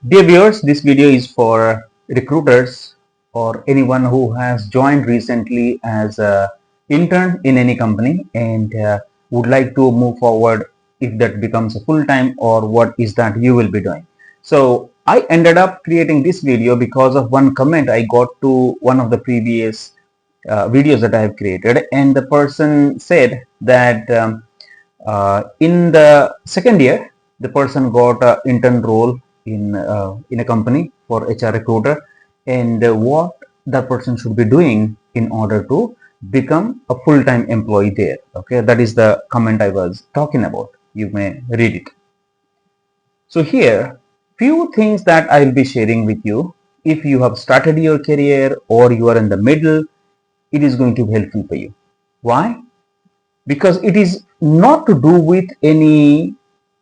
Dear viewers, this video is for recruiters or anyone who has joined recently as an intern in any company and would like to move forward if that becomes a full-time, or what is that you will be doing. So I ended up creating this video because of one comment I got to one of the previous videos that I have created, and the person said that in the second year the person got an intern role in a company for HR recruiter, and what that person should be doing in order to become a full-time employee there. Okay, that is the comment I was talking about. You may read it. So here, few things that I will be sharing with you. If you have started your career or you are in the middle, it is going to be helpful for you. Why? Because it is not to do with any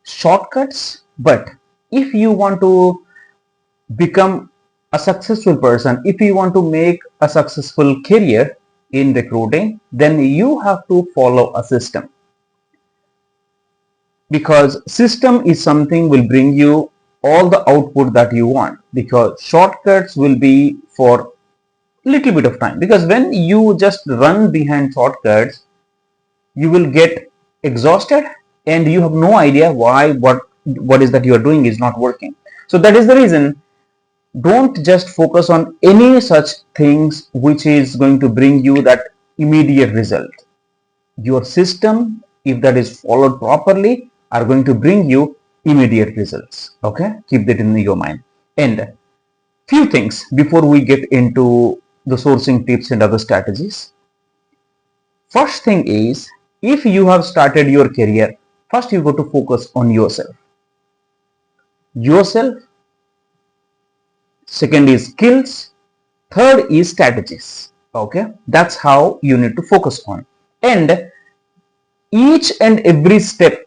shortcuts, but if you want to become a successful person, if you want to make a successful career in recruiting, then you have to follow a system, because system is something will bring you all the output that you want, because shortcuts will be for little bit of time. Because when you just run behind shortcuts, you will get exhausted and you have no idea why what is that you are doing is not working. So that is the reason, don't just focus on any such things which is going to bring you that immediate result. Your system, if that is followed properly, are going to bring you immediate results. Okay, keep that in your mind. And few things before we get into the sourcing tips and other strategies. First thing is, if you have started your career, first you got to focus on yourself. Second is skills. Third is strategies. Okay, that's how you need to focus on. And each and every step,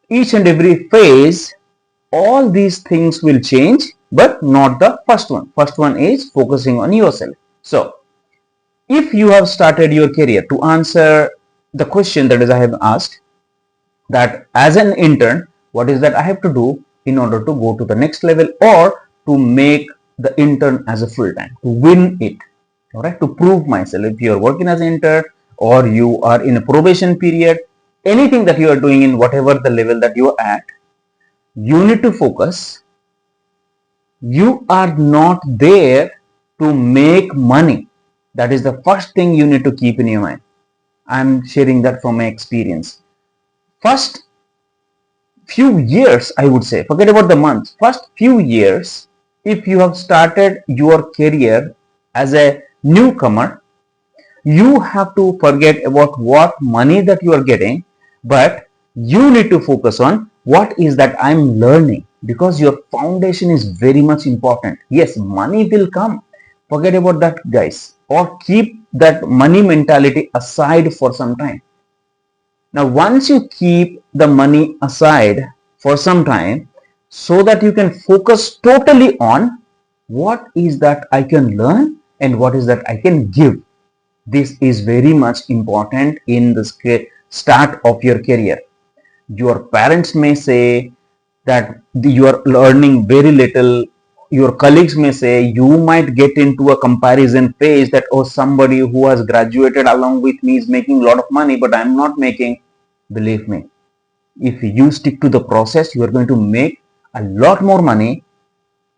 each and every phase, all these things will change, but not the first one. First one is focusing on yourself. So if you have started your career, to answer the question that is I have asked, that as an intern, what is that I have to do in order to go to the next level, or to make the intern as a full-time, to win it, all right, to prove myself. If you are working as an intern or you are in a probation period, anything that you are doing in whatever the level that you are at, you need to focus. You are not there to make money. That is the first thing you need to keep in your mind. I'm sharing that from my experience. First few years, I would say, forget about the months, first few years, if you have started your career as a newcomer, you have to forget about what money that you are getting, but you need to focus on what is that I'm learning, because your foundation is very much important. Yes, money will come. Forget about that, guys, or keep that money mentality aside for some time. Now, once you keep the money aside for some time, so that you can focus totally on what is that I can learn and what is that I can give. This is very much important in the start of your career. Your parents may say that you are learning very little. Your colleagues may say, you might get into a comparison phase that, oh, somebody who has graduated along with me is making a lot of money, but I'm not making. Believe me, if you stick to the process, you are going to make a lot more money,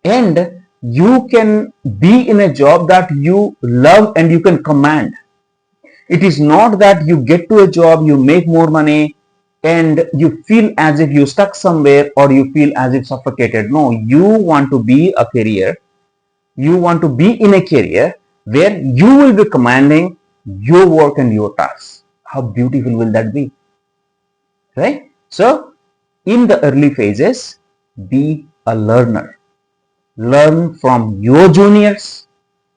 and you can be in a job that you love and you can command. It is not that you get to a job, you make more money, and you feel as if you stuck somewhere, or you feel as if suffocated. No, you want to be a career. You want to be in a career where you will be commanding your work and your tasks. How beautiful will that be? Right? So, in the early phases, be a learner. Learn from your juniors,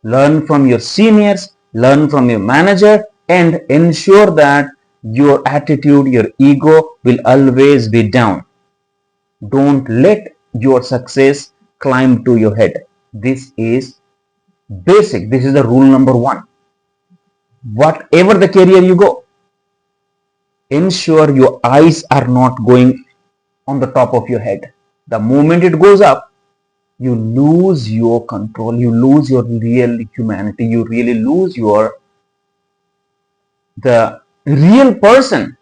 learn from your seniors, learn from your manager, and ensure that your attitude, your ego will always be down. Don't let your success climb to your head. This is basic. This is the rule number one. Whatever the career you go, ensure your eyes are not going on the top of your head. The moment it goes up, you lose your control, you lose your real humanity, you really lose the real person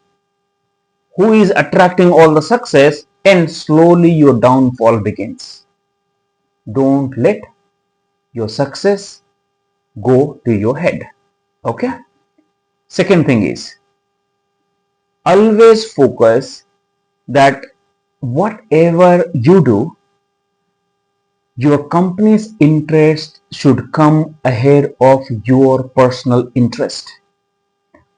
who is attracting all the success, and slowly your downfall begins. Don't let your success go to your head. Okay? Second thing is, always focus that whatever you do, your company's interest should come ahead of your personal interest.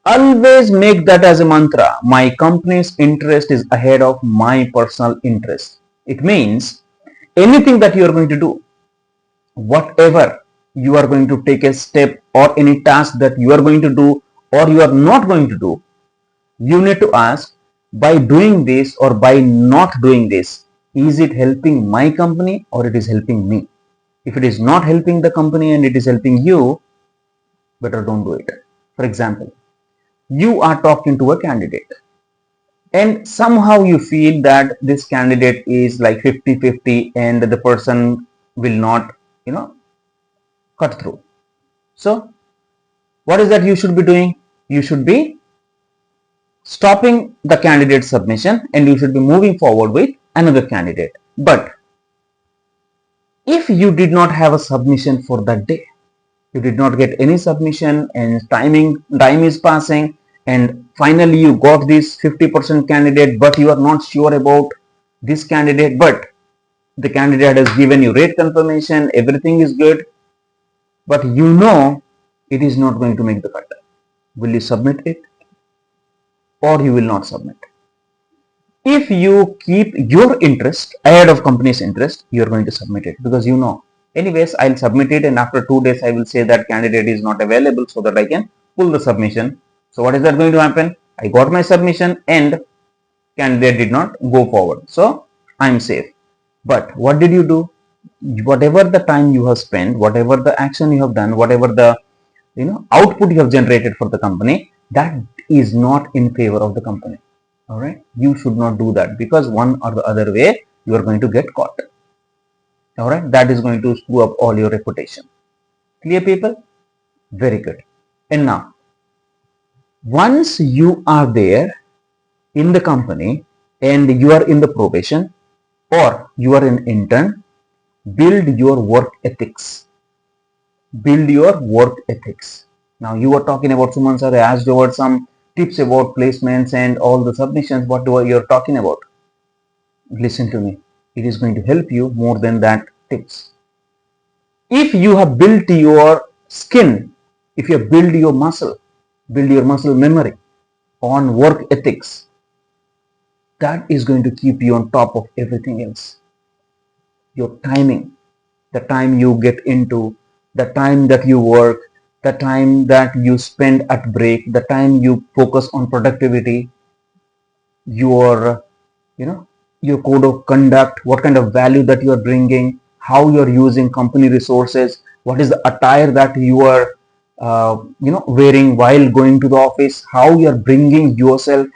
Always make that as a mantra. My company's interest is ahead of my personal interest. It means anything that you are going to do, whatever you are going to take a step or any task that you are going to do or you are not going to do, you need to ask, by doing this or by not doing this, is it helping my company or it is helping me? If it is not helping the company and it is helping you, better don't do it. For example, you are talking to a candidate and somehow you feel that this candidate is like 50-50 and the person will not, cut through. So what is that you should be doing? You should be stopping the candidate submission and you should be moving forward with another candidate. But if you did not have a submission for that day, you did not get any submission and time is passing, and finally you got this 50% candidate, but you are not sure about this candidate, but the candidate has given you rate confirmation, everything is good, but you know it is not going to make the cut. Will you submit it or you will not submit? If you keep your interest ahead of company's interest, you are going to submit it because you know, anyways, I'll submit it and after 2 days I will say that candidate is not available so that I can pull the submission. So what is that going to happen? I got my submission and candidate did not go forward. So I'm safe. But what did you do? Whatever the time you have spent, whatever the action you have done, whatever the output you have generated for the company, that is not in favor of the company. All right, you should not do that because one or the other way you are going to get caught. All right, that is going to screw up all your reputation. Clear, people? Very good. And now, once you are there in the company and you are in the probation or you are an intern, build your work ethics. Build your work ethics. Now you are talking about, Suman sir asked over some tips about placements and all the submissions. What you're talking about? Listen to me. It is going to help you more than that tips. If you have built your skin, if you have built your muscle memory on work ethics, that is going to keep you on top of everything else. Your timing, the time you get into, the time that you work, the time that you spend at break, the time you focus on productivity, your code of conduct, what kind of value that you are bringing, how you are using company resources, what is the attire that you are wearing while going to the office, how you are bringing yourself,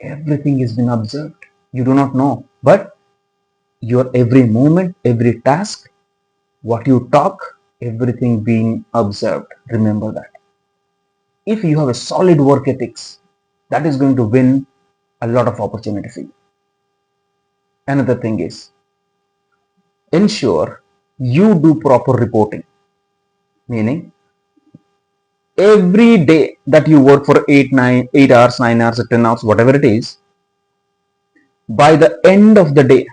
everything is been observed. You do not know, but your every moment, every task, what you talk, everything being observed. Remember that. If you have a solid work ethics, that is going to win a lot of opportunity for you. Another thing is, ensure you do proper reporting. Meaning, every day that you work for 8 hours, 9 hours, or 10 hours, whatever it is, by the end of the day,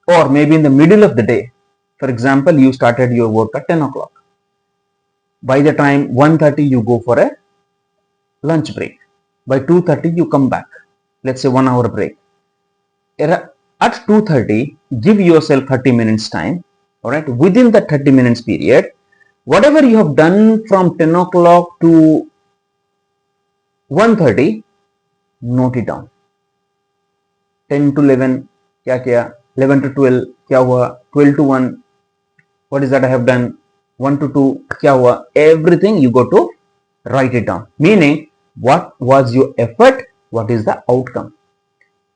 or maybe in the middle of the day, for example, you started your work at 10 o'clock. By the time 1:30 you go for a lunch break. By 2:30 you come back. Let's say 1 hour break. At 2:30, give yourself 30 minutes time. All right. Within that 30 minutes period, whatever you have done from 10 o'clock to 1:30, note it down. 10 to 11, kya kiya? 11 to 12, kya hua? 12 to 1, what is that I have done? 1 to 2, kya hua? Everything you go to write it down. Meaning, what was your effort? What is the outcome?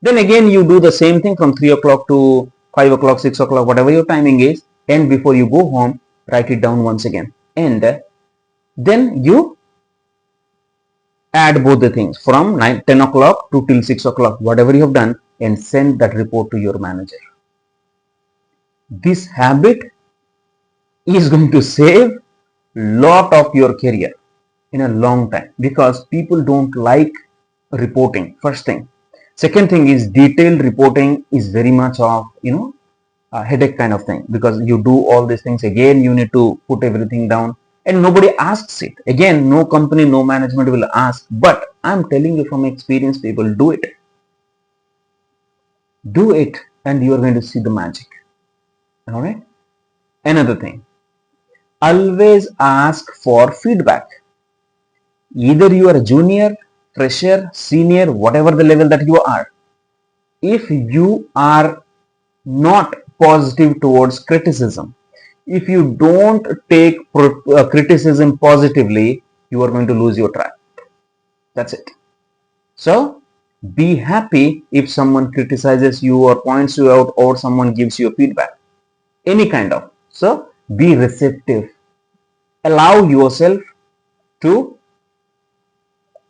Then again, you do the same thing from 3 o'clock to 5 o'clock, 6 o'clock, whatever your timing is, and before you go home, write it down once again. And then you add both the things from 10 o'clock to till 6 o'clock, whatever you have done, and send that report to your manager. This habit is going to save lot of your career in a long time, because people don't like reporting, first thing. Second thing is, detailed reporting is very much of a headache kind of thing, because you do all these things again, you need to put everything down, and nobody asks it. Again, no company, no management will ask, but I'm telling you from experience, people do it. Do it, and you are going to see the magic. All right. Another thing, always ask for feedback. Either you are a junior, fresher, senior, whatever the level that you are. If you are not positive towards criticism, if you don't take criticism positively, you are going to lose your track. That's it. So be happy if someone criticizes you or points you out, or someone gives you feedback, any kind of. So be receptive. Allow yourself to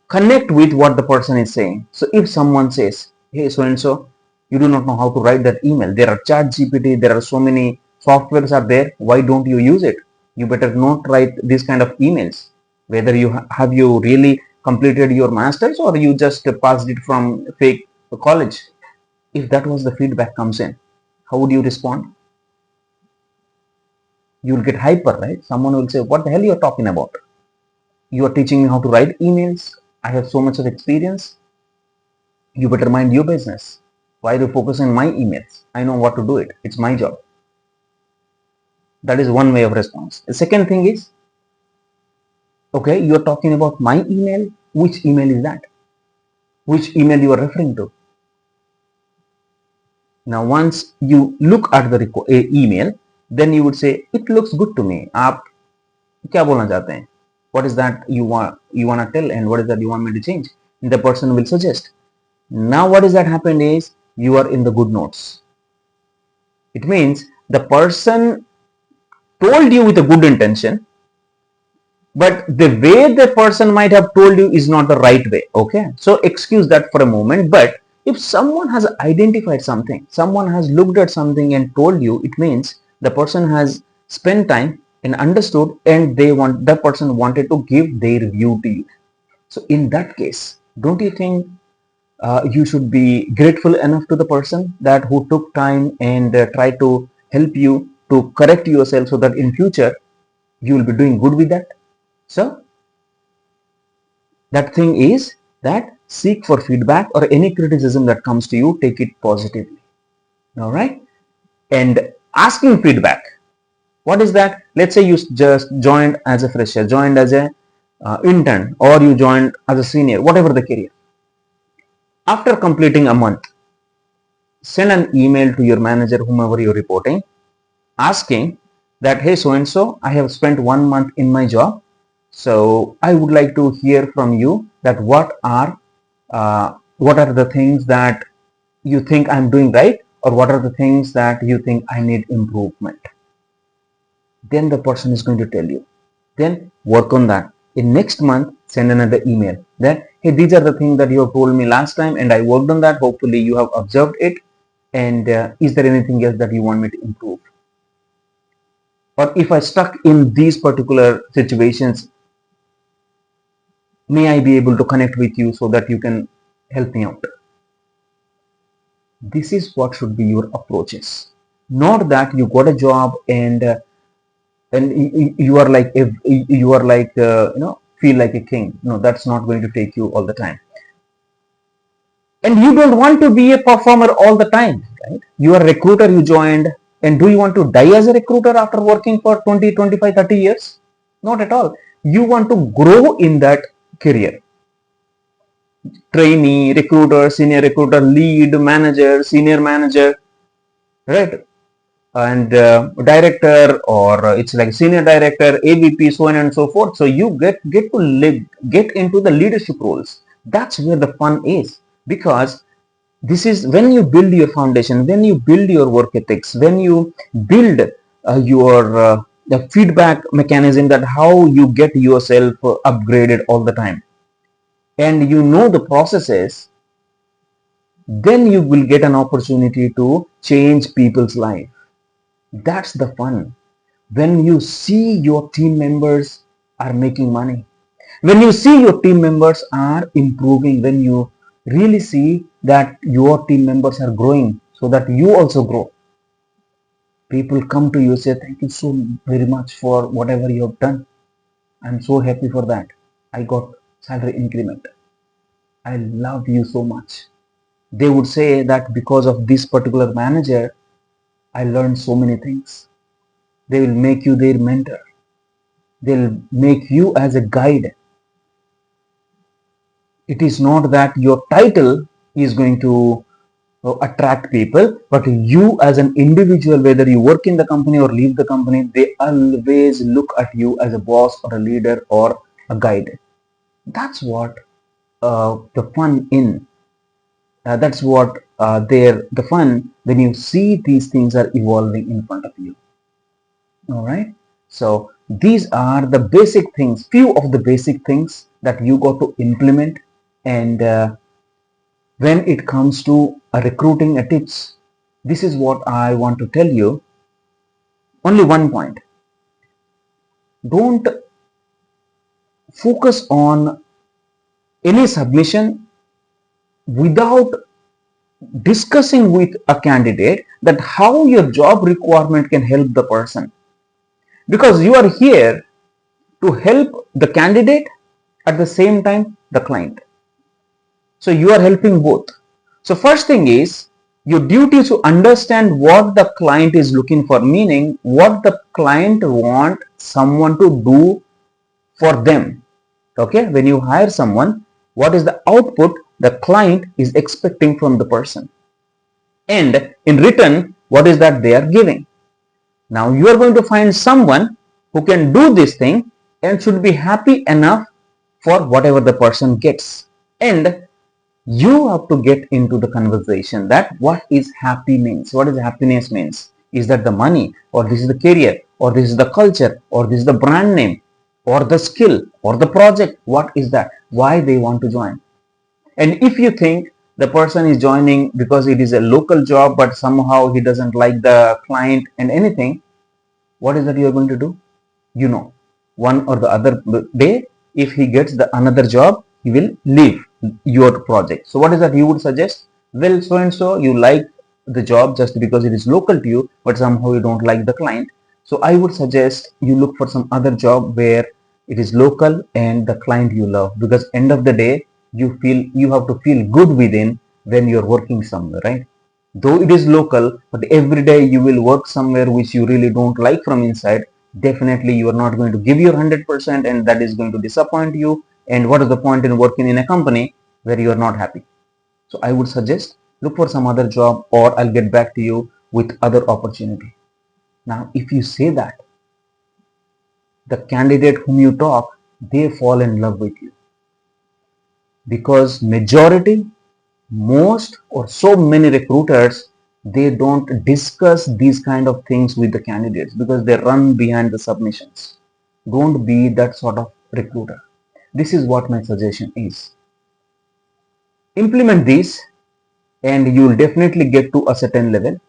connect with what the person is saying. So if someone says, hey, so and so, you do not know how to write that email, there are ChatGPT, there are so many softwares are there, why don't you use it? You better not write this kind of emails. Whether you have you really completed your masters, or you just passed it from fake college. If that was the feedback comes in, how would you respond? You will get hyper, right? Someone will say, what the hell you are talking about? You are teaching me how to write emails. I have so much of experience. You better mind your business. Why are you focusing on my emails? I know what to do it. It's my job. That is one way of response. The second thing is, okay, you are talking about my email. Which email is that? Which email you are referring to? Now, once you look at the email, then you would say, it looks good to me. आप क्या बोलना चाहते हैं? What is that you want to tell, and what is that you want me to change? And the person will suggest. Now what is that happened is, you are in the good notes. It means the person told you with a good intention, but the way the person might have told you is not the right way. Okay, so excuse that for a moment. But if someone has identified something, someone has looked at something and told you, it means the person has spent time and understood, and the person wanted to give their view to you. So in that case, don't you think you should be grateful enough to the person that who took time and tried to help you to correct yourself, so that in future you will be doing good with that? So that thing is that seek for feedback, or any criticism that comes to you, take it positively. All right. And asking feedback, what is that? Let's say you just joined as a fresher, joined as a intern, or you joined as a senior, whatever the career. After completing a month, send an email to your manager, whomever you're reporting, asking that, hey, so and so, I have spent 1 month in my job, so I would like to hear from you that what are the things that you think I'm doing right, or what are the things that you think I need improvement. Then the person is going to tell you. Then work on that. In next month, send another email that, hey, these are the things that you have told me last time, and I worked on that. Hopefully you have observed it. And is there anything else that you want me to improve? Or if I stuck in these particular situations, may I be able to connect with you so that you can help me out? This is what should be your approaches. Not that you got a job and you are like feel like a king. No, that's not going to take you all the time. And you don't want to be a performer all the time, right? You are a recruiter, you joined, and do you want to die as a recruiter after working for 20, 25, 30 years? Not at all. You want to grow in that career. Trainee, recruiter, senior recruiter, lead, manager, senior manager, right? And director, or it's like senior director, AVP, so on and so forth. So you get to get into the leadership roles. That's where the fun is, because This is when you build your foundation, when you build your work ethics, when you build your the feedback mechanism, that how you get yourself upgraded all the time, and you know the processes, then you will get an opportunity to change people's life. That's the fun. When you see your team members are making money, when you see your team members are improving, when you really see that your team members are growing so that you also grow, people come to you, say, thank you so very much for whatever you have done. I'm so happy for that. I got salary increment. I love you so much. They would say that because of this particular manager, I learned so many things. They will make you their mentor. They'll make you as a guide. It is not that your title is going to attract people, but you as an individual, whether you work in the company or leave the company, they always look at you as a boss or a leader or a guide. That's what the fun in. That's what the fun when you see these things are evolving in front of you. All right. So these are the basic things, few of the basic things that you got to implement. And when it comes to recruiting tips, this is what I want to tell you. Only one point. Don't focus on any submission without discussing with a candidate that how your job requirement can help the person, because you are here to help the candidate at the same time the client. So you are helping both. So first thing is your duty is to understand what the client is looking for, meaning what the client want someone to do for them. Okay, when you hire someone, what is the output the client is expecting from the person, and in return what is that they are giving. Now you are going to find someone who can do this thing and should be happy enough for whatever the person gets, and you have to get into the conversation that what is happy means, what is happiness means. Is that the money, or this is the career, or this is the culture, or this is the brand name, or the skill, or the project? What is that? Why they want to join? And if you think the person is joining because it is a local job but somehow he doesn't like the client and anything, what is that you are going to do? You know, one or the other day, if he gets the another job, he will leave your project. So what is that you would suggest? Well, so and so, you like the job just because it is local to you, but somehow you don't like the client. So I would suggest you look for some other job where it is local and the client you love, because end of the day, you have to feel good within when you're working somewhere, right? Though it is local, but every day you will work somewhere which you really don't like from inside, definitely you are not going to give your 100%, and that is going to disappoint you. And what is the point in working in a company where you are not happy? So I would suggest look for some other job, or I'll get back to you with other opportunity. Now if you say that, the candidate whom you talk, they fall in love with you, because majority, most or so many recruiters, they don't discuss these kind of things with the candidates because they run behind the submissions. Don't be that sort of recruiter. This is what my suggestion is. Implement these and you will definitely get to a certain level.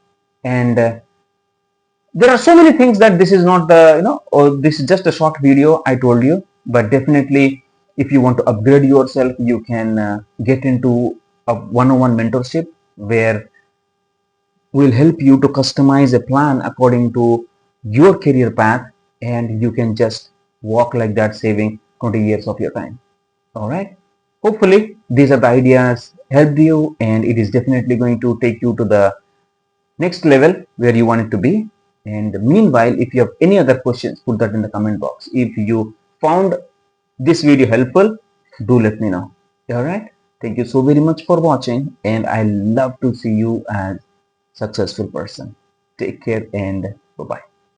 And there are so many things that this is not the, or this is just a short video I told you, but definitely if you want to upgrade yourself, you can get into a one-on-one mentorship where we'll help you to customize a plan according to your career path, and you can just walk like that, saving 20 years of your time. All right. Hopefully these are the ideas helped you, and it is definitely going to take you to the next level where you want it to be. And meanwhile, if you have any other questions, put that in the comment box. If you found this video helpful, do let me know. All right. Thank you so very much for watching, and I love to see you as successful person. Take care and bye-bye.